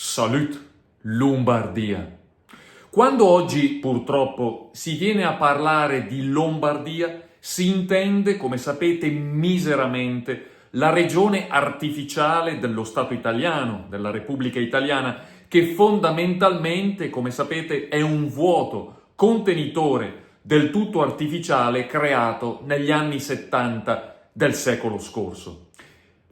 Salut Lombardia. Quando oggi purtroppo si viene a parlare di Lombardia, si intende, come sapete, miseramente la regione artificiale dello Stato italiano, della Repubblica Italiana, che fondamentalmente, come sapete, è un vuoto contenitore del tutto artificiale creato negli anni 70 del secolo scorso.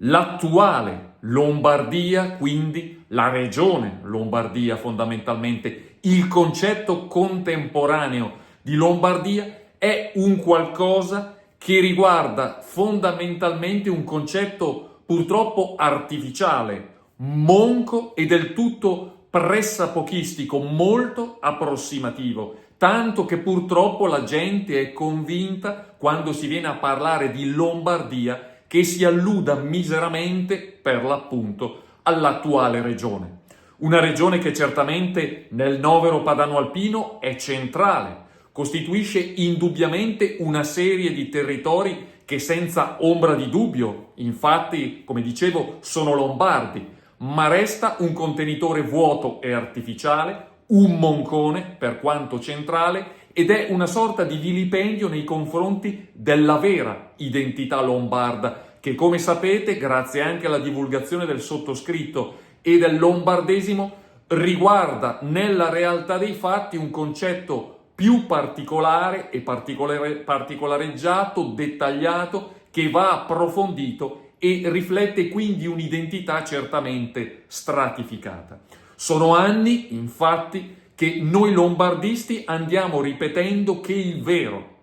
L'attuale Lombardia, quindi la regione Lombardia fondamentalmente, il concetto contemporaneo di Lombardia è un qualcosa che riguarda fondamentalmente un concetto purtroppo artificiale, monco e del tutto pressapochistico, molto approssimativo, tanto che purtroppo la gente è convinta, quando si viene a parlare di Lombardia, che si alluda miseramente, per l'appunto, all'attuale regione. Una regione che certamente nel novero padano-alpino è centrale, costituisce indubbiamente una serie di territori che senza ombra di dubbio, infatti, come dicevo, sono lombardi, ma resta un contenitore vuoto e artificiale, un moncone, per quanto centrale, ed è una sorta di vilipendio nei confronti della vera identità lombarda, che come sapete, grazie anche alla divulgazione del sottoscritto e del lombardesimo, riguarda nella realtà dei fatti un concetto più particolare e particolareggiato, dettagliato, che va approfondito e riflette quindi un'identità certamente stratificata. Sono anni, infatti, che noi lombardisti andiamo ripetendo che il vero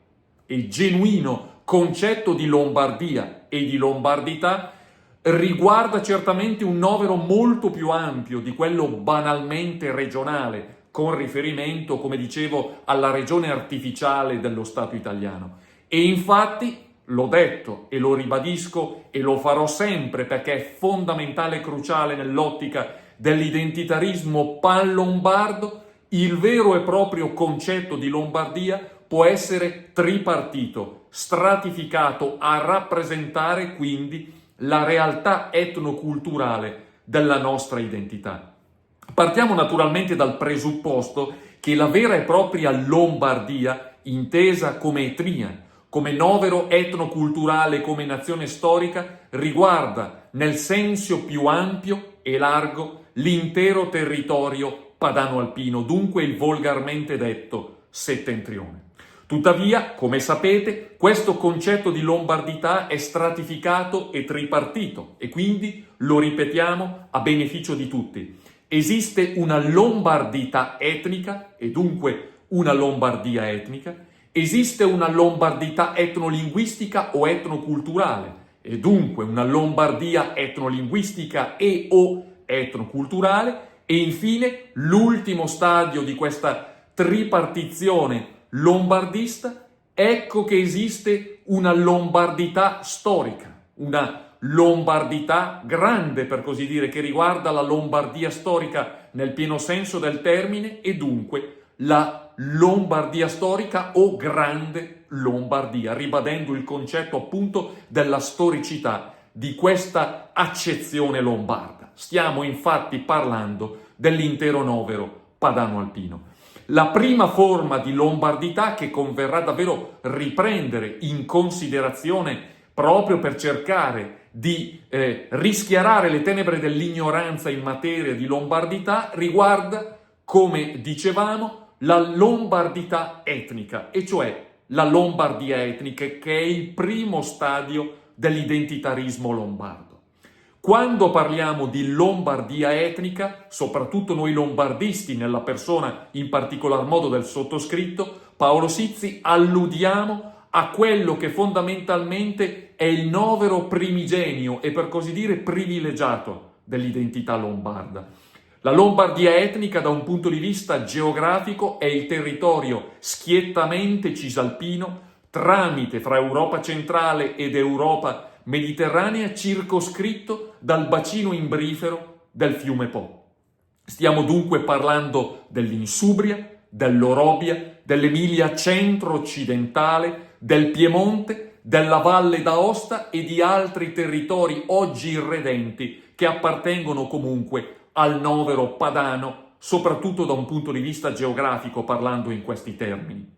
e genuino concetto di Lombardia e di lombardità riguarda certamente un novero molto più ampio di quello banalmente regionale, con riferimento, come dicevo, alla regione artificiale dello Stato italiano. E infatti, l'ho detto e lo ribadisco e lo farò sempre perché è fondamentale e cruciale nell'ottica dell'identitarismo pan-lombardo, il vero e proprio concetto di Lombardia può essere tripartito, stratificato a rappresentare quindi la realtà etnoculturale della nostra identità. Partiamo naturalmente dal presupposto che la vera e propria Lombardia, intesa come etnia, come novero etnoculturale, come nazione storica, riguarda nel senso più ampio e largo l'intero territorio padano-alpino, dunque il volgarmente detto settentrione. Tuttavia, come sapete, questo concetto di lombardità è stratificato e tripartito e quindi lo ripetiamo a beneficio di tutti. Esiste una lombardità etnica e dunque una Lombardia etnica, esiste una lombardità etnolinguistica o etnoculturale e dunque una Lombardia etnolinguistica e o etnoculturale e infine l'ultimo stadio di questa tripartizione lombardista, ecco che esiste una lombardità storica, una lombardità grande per così dire, che riguarda la Lombardia storica nel pieno senso del termine e dunque la Lombardia storica o grande Lombardia, ribadendo il concetto appunto della storicità di questa accezione lombarda. Stiamo infatti parlando dell'intero novero padano-alpino. La prima forma di lombardità che converrà davvero riprendere in considerazione proprio per cercare di rischiarare le tenebre dell'ignoranza in materia di lombardità riguarda, come dicevamo, la lombardità etnica, e cioè la Lombardia etnica, che è il primo stadio dell'identitarismo lombardo. Quando parliamo di Lombardia etnica, soprattutto noi lombardisti, nella persona in particolar modo del sottoscritto, Paolo Sizzi, alludiamo a quello che fondamentalmente è il novero primigenio e per così dire privilegiato dell'identità lombarda. La Lombardia etnica da un punto di vista geografico è il territorio schiettamente cisalpino tramite fra Europa centrale ed Europa mediterranea circoscritto dal bacino imbrifero del fiume Po. Stiamo dunque parlando dell'Insubria, dell'Orobia, dell'Emilia centro-occidentale, del Piemonte, della Valle d'Aosta e di altri territori oggi irredenti che appartengono comunque al novero padano, soprattutto da un punto di vista geografico, parlando in questi termini.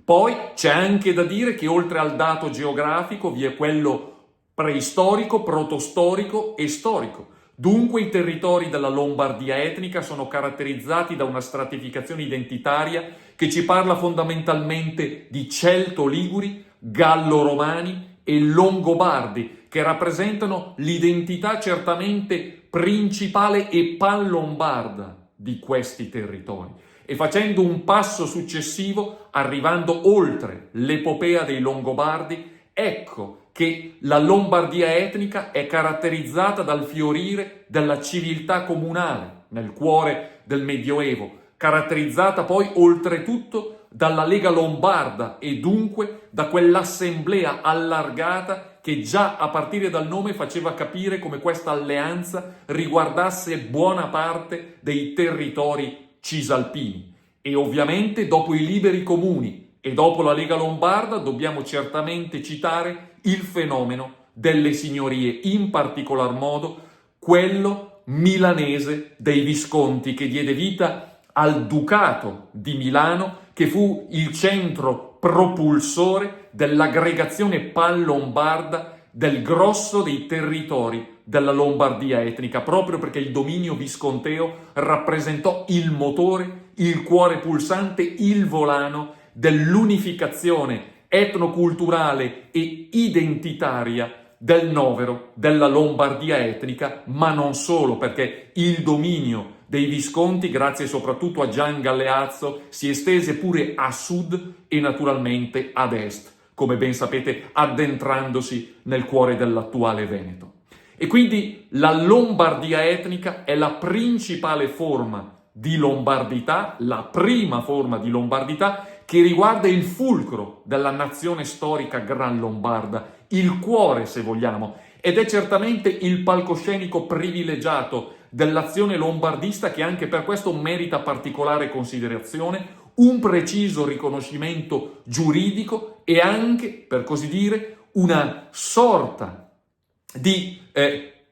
Poi c'è anche da dire che oltre al dato geografico vi è quello preistorico, protostorico e storico. Dunque i territori della Lombardia etnica sono caratterizzati da una stratificazione identitaria che ci parla fondamentalmente di Celto-Liguri, Gallo-Romani e Longobardi, che rappresentano l'identità certamente principale e panlombarda di questi territori. E facendo un passo successivo, arrivando oltre l'epopea dei Longobardi, ecco che la Lombardia etnica è caratterizzata dal fiorire della civiltà comunale nel cuore del Medioevo, caratterizzata poi oltretutto dalla Lega Lombarda e dunque da quell'assemblea allargata che già a partire dal nome faceva capire come questa alleanza riguardasse buona parte dei territori cisalpini. E ovviamente dopo i liberi comuni e dopo la Lega Lombarda dobbiamo certamente citare il fenomeno delle signorie, in particolar modo quello milanese dei Visconti, che diede vita al Ducato di Milano, che fu il centro propulsore dell'aggregazione panlombarda del grosso dei territori della Lombardia etnica, proprio perché il dominio visconteo rappresentò il motore, il cuore pulsante, il volano dell'unificazione etnoculturale e identitaria del novero della Lombardia etnica, ma non solo, perché il dominio dei Visconti, grazie soprattutto a Gian Galeazzo, si estese pure a sud e naturalmente ad est, come ben sapete, addentrandosi nel cuore dell'attuale Veneto. E quindi la Lombardia etnica è la principale forma di lombardità, la prima forma di lombardità che riguarda il fulcro della nazione storica gran lombarda, il cuore se vogliamo, ed è certamente il palcoscenico privilegiato dell'azione lombardista che anche per questo merita particolare considerazione, un preciso riconoscimento giuridico e anche, per così dire, una sorta di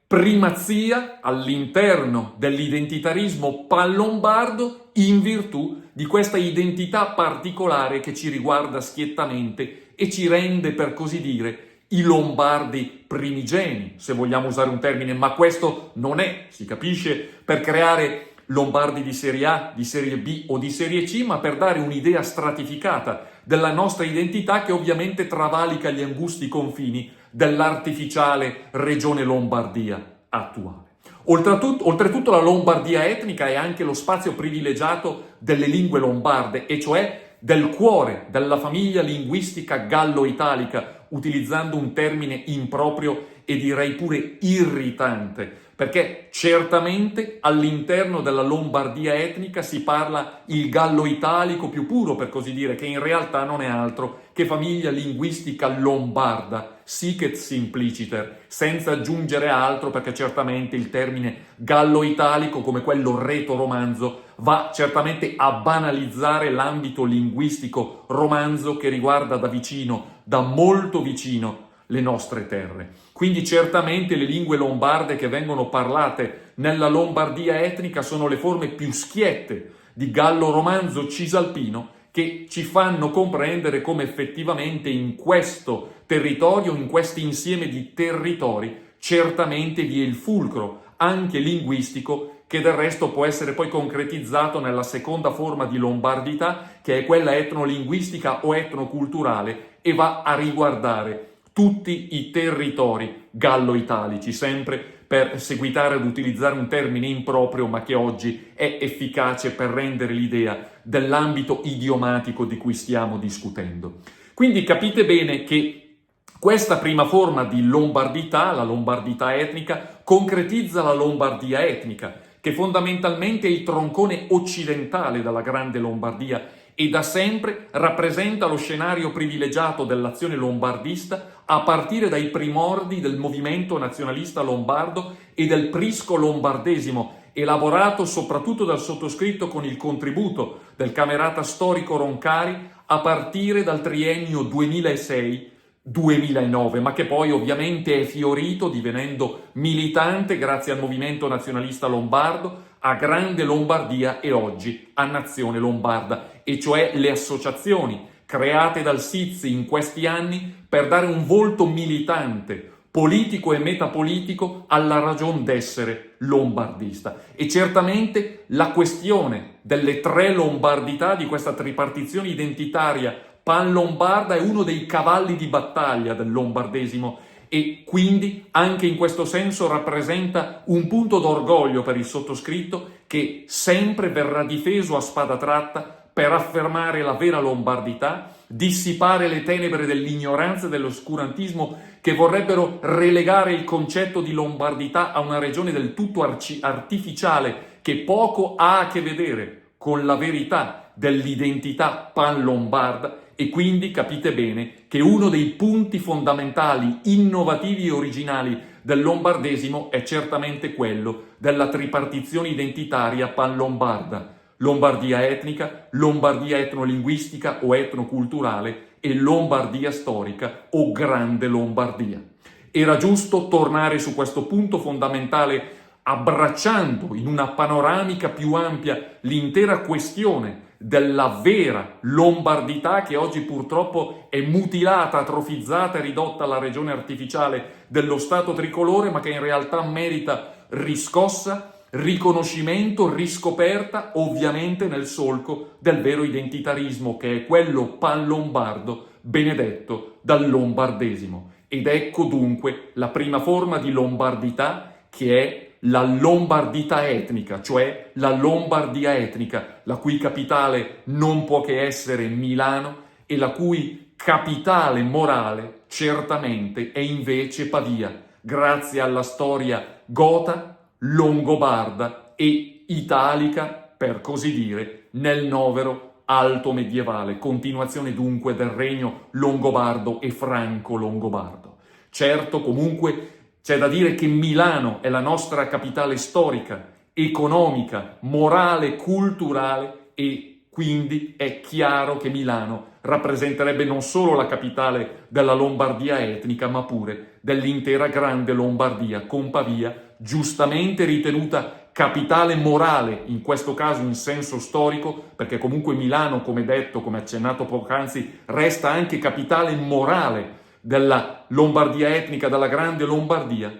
primazia all'interno dell'identitarismo panlombardo in virtù di questa identità particolare che ci riguarda schiettamente e ci rende, per così dire, i lombardi primigeni, se vogliamo usare un termine, ma questo non è, si capisce, per creare lombardi di serie A, di serie B o di serie C, ma per dare un'idea stratificata della nostra identità che ovviamente travalica gli angusti confini dell'artificiale regione Lombardia attuale. Oltretutto la Lombardia etnica è anche lo spazio privilegiato delle lingue lombarde, e cioè del cuore della famiglia linguistica gallo-italica, utilizzando un termine improprio e direi pure irritante, perché certamente all'interno della Lombardia etnica si parla il gallo-italico più puro, per così dire, che in realtà non è altro che famiglia linguistica lombarda, sic et simpliciter, senza aggiungere altro, perché certamente il termine gallo-italico, come quello reto-romanzo, va certamente a banalizzare l'ambito linguistico romanzo che riguarda da vicino, da molto vicino, le nostre terre. Quindi certamente le lingue lombarde che vengono parlate nella Lombardia etnica sono le forme più schiette di gallo-romanzo cisalpino che ci fanno comprendere come effettivamente in questo territorio, in questo insieme di territori, certamente vi è il fulcro, anche linguistico, che del resto può essere poi concretizzato nella seconda forma di lombardità, che è quella etnolinguistica o etnoculturale, e va a riguardare tutti i territori gallo-italici, sempre per seguitare ad utilizzare un termine improprio, ma che oggi è efficace per rendere l'idea dell'ambito idiomatico di cui stiamo discutendo. Quindi capite bene che questa prima forma di lombardità, la lombardità etnica, concretizza la Lombardia etnica, che fondamentalmente è il troncone occidentale della Grande Lombardia e da sempre rappresenta lo scenario privilegiato dell'azione lombardista a partire dai primordi del movimento nazionalista lombardo e del prisco lombardesimo, elaborato soprattutto dal sottoscritto con il contributo del camerata storico Roncari a partire dal triennio 2006-2009, ma che poi ovviamente è fiorito divenendo militante grazie al movimento nazionalista lombardo, a Grande Lombardia e oggi a Nazione Lombarda, e cioè le associazioni create dal Sizzi in questi anni per dare un volto militante, politico e metapolitico alla ragion d'essere lombardista. E certamente la questione delle tre lombardità, di questa tripartizione identitaria pan-lombarda, è uno dei cavalli di battaglia del lombardesimo, e quindi anche in questo senso rappresenta un punto d'orgoglio per il sottoscritto, che sempre verrà difeso a spada tratta per affermare la vera lombardità, dissipare le tenebre dell'ignoranza e dell'oscurantismo che vorrebbero relegare il concetto di lombardità a una regione del tutto artificiale, che poco ha a che vedere con la verità dell'identità pan-lombarda. E quindi capite bene che uno dei punti fondamentali, innovativi e originali del lombardesimo è certamente quello della tripartizione identitaria pan-lombarda: Lombardia etnica, Lombardia etnolinguistica o etnoculturale e Lombardia storica o Grande Lombardia. Era giusto tornare su questo punto fondamentale, abbracciando in una panoramica più ampia l'intera questione della vera lombardità, che oggi purtroppo è mutilata, atrofizzata e ridotta alla regione artificiale dello Stato tricolore, ma che in realtà merita riscossa, riconoscimento, riscoperta, ovviamente nel solco del vero identitarismo, che è quello pan-lombardo benedetto dal lombardesimo. Ed ecco dunque la prima forma di lombardità, che è la lombardità etnica, cioè la Lombardia etnica, la cui capitale non può che essere Milano e la cui capitale morale certamente è invece Pavia, grazie alla storia gota, longobarda e italica, per così dire, nel novero alto medievale, continuazione dunque del regno longobardo e franco-longobardo. Certo, comunque, c'è da dire che Milano è la nostra capitale storica, economica, morale, culturale, e quindi è chiaro che Milano rappresenterebbe non solo la capitale della Lombardia etnica, ma pure dell'intera Grande Lombardia, con Pavia giustamente ritenuta capitale morale, in questo caso in senso storico, perché comunque Milano, come detto, come accennato poc'anzi, resta anche capitale morale della Lombardia etnica, della Grande Lombardia,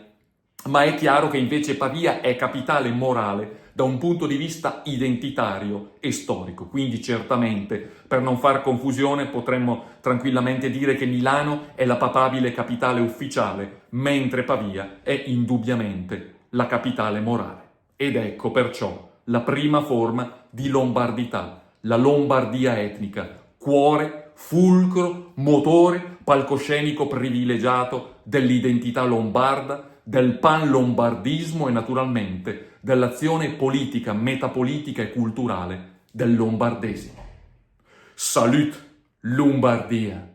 ma è chiaro che invece Pavia è capitale morale da un punto di vista identitario e storico. Quindi certamente, per non far confusione, potremmo tranquillamente dire che Milano è la papabile capitale ufficiale, mentre Pavia è indubbiamente la capitale morale. Ed ecco perciò la prima forma di lombardità, la Lombardia etnica, cuore, fulcro, motore, palcoscenico privilegiato dell'identità lombarda, del pan-lombardismo e naturalmente dell'azione politica, metapolitica e culturale del lombardesimo. Salut Lombardia!